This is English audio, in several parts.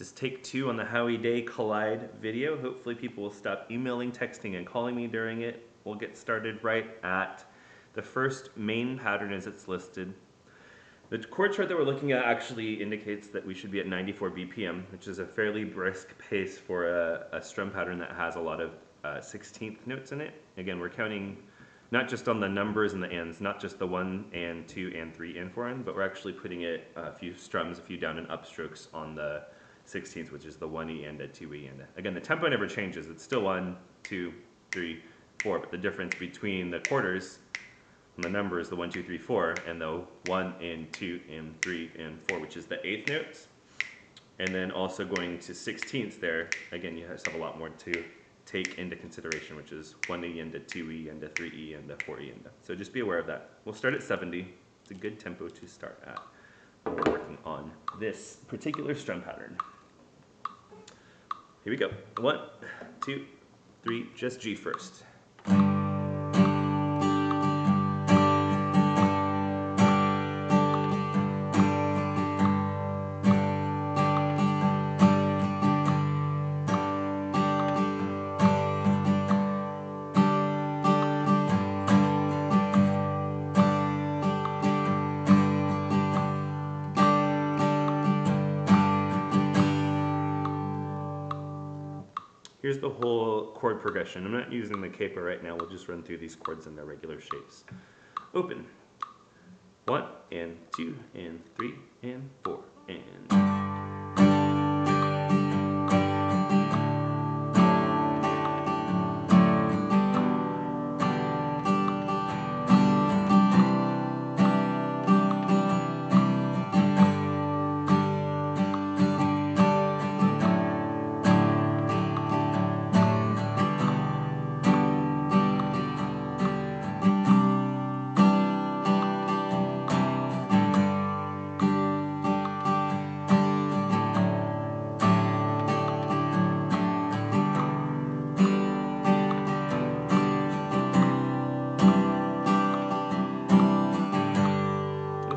This is take 2 on the Howie Day Collide video. Hopefully people will stop emailing, texting, and calling me during it. We'll get started right at the first main pattern as it's listed. The chord chart that we're looking at actually indicates that we should be at 94 BPM, which is a fairly brisk pace for a strum pattern that has a lot of 16th notes in it. Again, we're counting not just on the numbers and the ands, not just the 1 and 2 and 3 and 4 and, but we're actually putting it a few strums, a few down and up strokes on the 16th, which is the 1E and a 2E and a. Again, the tempo never changes. It's still 1, 2, 3, 4, but the difference between the quarters and the numbers, the 1, 2, 3, 4, and the 1 and 2 and 3 and 4, which is the 8th notes. And then also going to 16ths there, again, you have a lot more to take into consideration, which is 1E and a 2E and a 3E and a 4E and a. So just be aware of that. We'll start at 70. It's a good tempo to start at when we're working on this particular strum pattern. Here we go. 1, 2, 3, just G first. Here's the whole chord progression. I'm not using the capo right now. We'll just run through these chords in their regular shapes. Open. 1 and 2 and 3 and 4 and.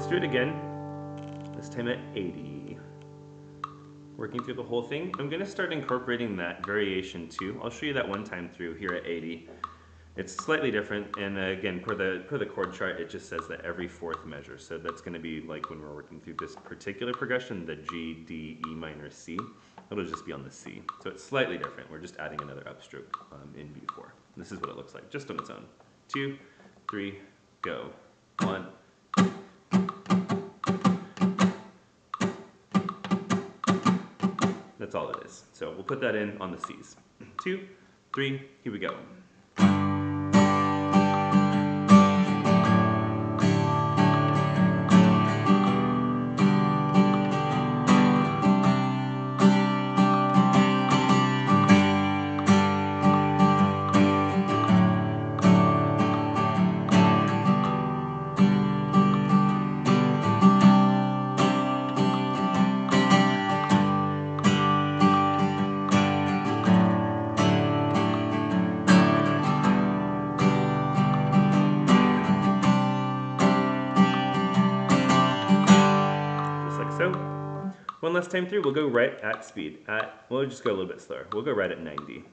Do it again, this time at 80. Working through the whole thing. I'm going to start incorporating that variation too. I'll show you that one time through here at 80. It's slightly different, and again, per the chord chart, it just says that every 4th measure. So that's going to be like when we're working through this particular progression, the G, D, E minor, C. It'll just be on the C. So it's slightly different. We're just adding another upstroke in B4. This is what it looks like, just on its own. 2, 3, go. 1. That's all it is. So we'll put that in on the C's. 2, 3, here we go. So, one last time through, we'll go right at speed. We'll just go a little bit slower. We'll go right at 90.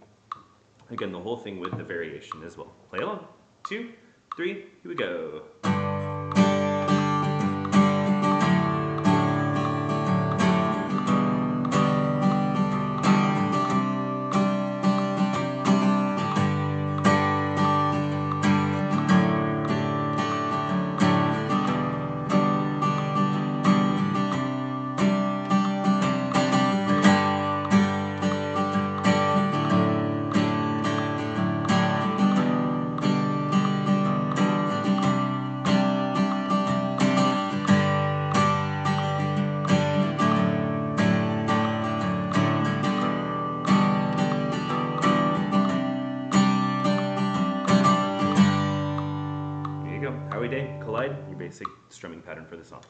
Again, the whole thing with the variation as well. Play along. 2, 3, here we go. Howie Day, Collide, your basic strumming pattern for the song.